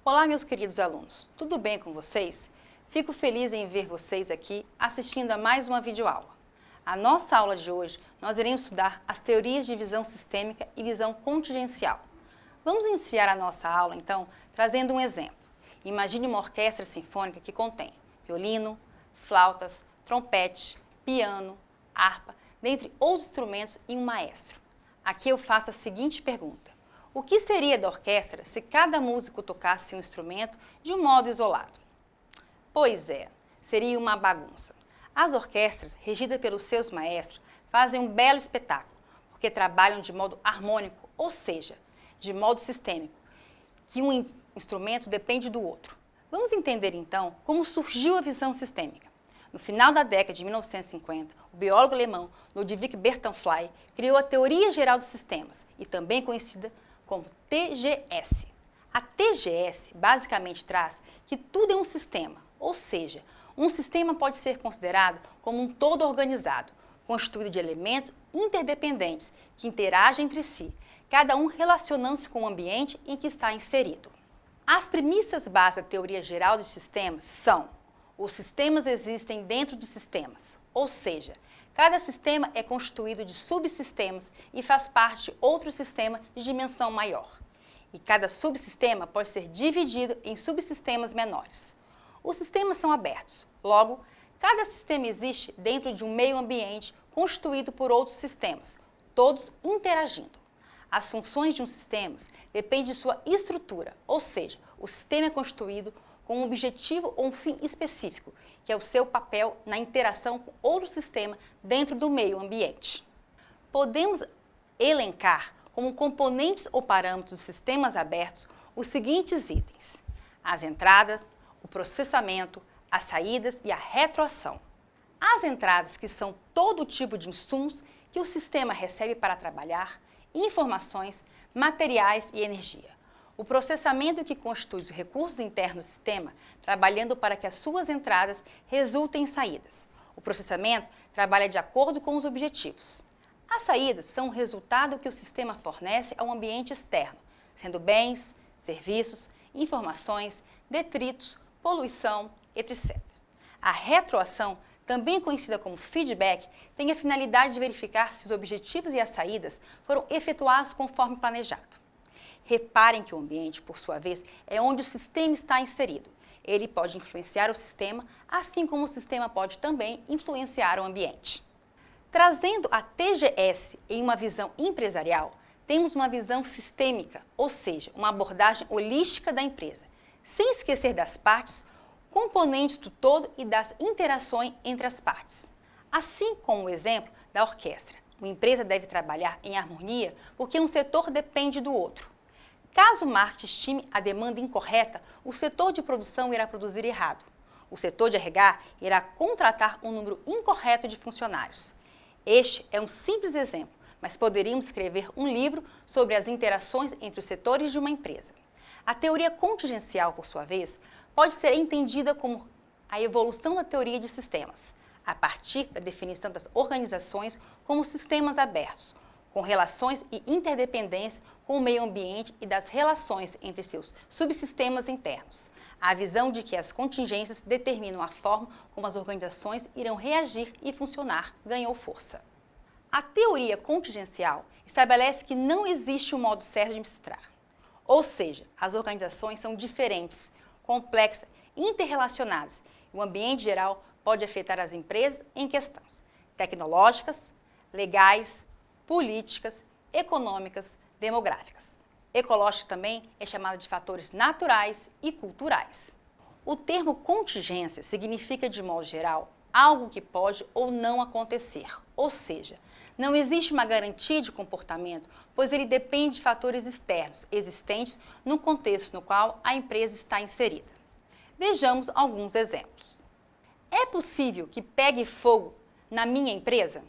Olá, meus queridos alunos, tudo bem com vocês? Fico feliz em ver vocês aqui assistindo a mais uma videoaula. A nossa aula de hoje, nós iremos estudar as teorias de visão sistêmica e visão contingencial. Vamos iniciar a nossa aula, então, trazendo um exemplo. Imagine uma orquestra sinfônica que contém violino, flautas, trompete, piano, harpa, dentre outros instrumentos e um maestro. Aqui eu faço a seguinte pergunta. O que seria da orquestra se cada músico tocasse um instrumento de um modo isolado? Pois é, seria uma bagunça. As orquestras, regidas pelos seus maestros, fazem um belo espetáculo, porque trabalham de modo harmônico, ou seja, de modo sistêmico, que um instrumento depende do outro. Vamos entender então como surgiu a visão sistêmica. No final da década de 1950, o biólogo alemão Ludwig Bernhard criou a Teoria Geral dos Sistemas, e também conhecida como TGS. A TGS basicamente traz que tudo é um sistema, ou seja, um sistema pode ser considerado como um todo organizado, constituído de elementos interdependentes que interagem entre si, cada um relacionando-se com o ambiente em que está inserido. As premissas básicas da Teoria Geral dos Sistemas são: os sistemas existem dentro de sistemas, ou seja, cada sistema é constituído de subsistemas e faz parte de outro sistema de dimensão maior. E cada subsistema pode ser dividido em subsistemas menores. Os sistemas são abertos, logo, cada sistema existe dentro de um meio ambiente constituído por outros sistemas, todos interagindo. As funções de um sistema dependem de sua estrutura, ou seja, o sistema é constituído com um objetivo ou um fim específico, que é o seu papel na interação com outro sistema dentro do meio ambiente. Podemos elencar como componentes ou parâmetros dos sistemas abertos os seguintes itens: as entradas, o processamento, as saídas e a retroação. As entradas, que são todo tipo de insumos que o sistema recebe para trabalhar, informações, materiais e energia. O processamento, que constitui os recursos internos do sistema, trabalhando para que as suas entradas resultem em saídas. O processamento trabalha de acordo com os objetivos. As saídas são o resultado que o sistema fornece ao ambiente externo, sendo bens, serviços, informações, detritos, poluição, etc. A retroação, também conhecida como feedback, tem a finalidade de verificar se os objetivos e as saídas foram efetuados conforme planejado. Reparem que o ambiente, por sua vez, é onde o sistema está inserido. Ele pode influenciar o sistema, assim como o sistema pode também influenciar o ambiente. Trazendo a TGS em uma visão empresarial, temos uma visão sistêmica, ou seja, uma abordagem holística da empresa, sem esquecer das partes, componentes do todo e das interações entre as partes. Assim como o exemplo da orquestra, uma empresa deve trabalhar em harmonia porque um setor depende do outro. Caso o marketing estime a demanda incorreta, o setor de produção irá produzir errado. O setor de RH irá contratar um número incorreto de funcionários. Este é um simples exemplo, mas poderíamos escrever um livro sobre as interações entre os setores de uma empresa. A teoria contingencial, por sua vez, pode ser entendida como a evolução da teoria de sistemas, a partir da definição das organizações como sistemas abertos, com relações e interdependência com o meio ambiente e das relações entre seus subsistemas internos. A visão de que as contingências determinam a forma como as organizações irão reagir e funcionar ganhou força. A teoria contingencial estabelece que não existe um modo certo de administrar. Ou seja, as organizações são diferentes, complexas, interrelacionadas, e o ambiente geral pode afetar as empresas em questões tecnológicas, legais, políticas, econômicas, demográficas. Ecológicos também é chamado de fatores naturais e culturais. O termo contingência significa, de modo geral, algo que pode ou não acontecer, ou seja, não existe uma garantia de comportamento, pois ele depende de fatores externos existentes no contexto no qual a empresa está inserida. Vejamos alguns exemplos. É possível que pegue fogo na minha empresa?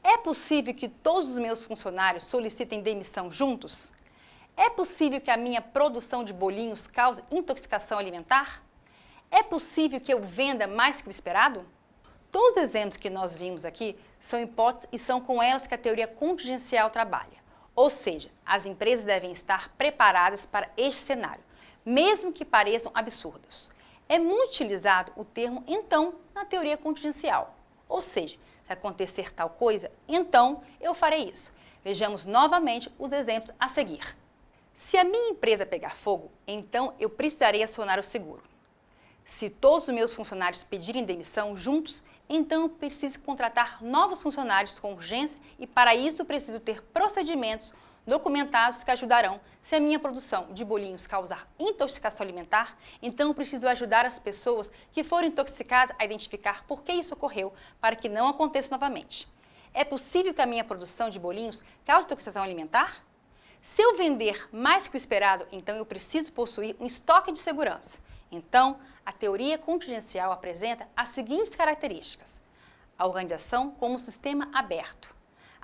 É possível que todos os meus funcionários solicitem demissão juntos? É possível que a minha produção de bolinhos cause intoxicação alimentar? É possível que eu venda mais que o esperado? Todos os exemplos que nós vimos aqui são hipóteses e são com elas que a teoria contingencial trabalha. Ou seja, as empresas devem estar preparadas para este cenário, mesmo que pareçam absurdos. É muito utilizado o termo então na teoria contingencial, ou seja, se acontecer tal coisa, então eu farei isso. Vejamos novamente os exemplos a seguir. Se a minha empresa pegar fogo, então eu precisarei acionar o seguro. Se todos os meus funcionários pedirem demissão juntos, então eu preciso contratar novos funcionários com urgência e para isso preciso ter procedimentos documentados que ajudarão. Se a minha produção de bolinhos causar intoxicação alimentar, então eu preciso ajudar as pessoas que foram intoxicadas a identificar por que isso ocorreu para que não aconteça novamente. É possível que a minha produção de bolinhos cause intoxicação alimentar? Se eu vender mais que o esperado, então eu preciso possuir um estoque de segurança. Então, a teoria contingencial apresenta as seguintes características. A organização como um sistema aberto.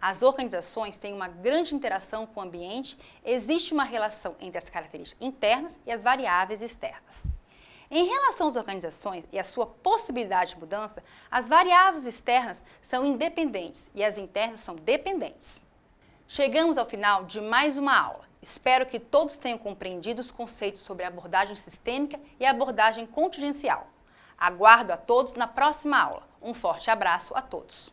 As organizações têm uma grande interação com o ambiente, existe uma relação entre as características internas e as variáveis externas. Em relação às organizações e a sua possibilidade de mudança, as variáveis externas são independentes e as internas são dependentes. Chegamos ao final de mais uma aula. Espero que todos tenham compreendido os conceitos sobre a abordagem sistêmica e a abordagem contingencial. Aguardo a todos na próxima aula. Um forte abraço a todos.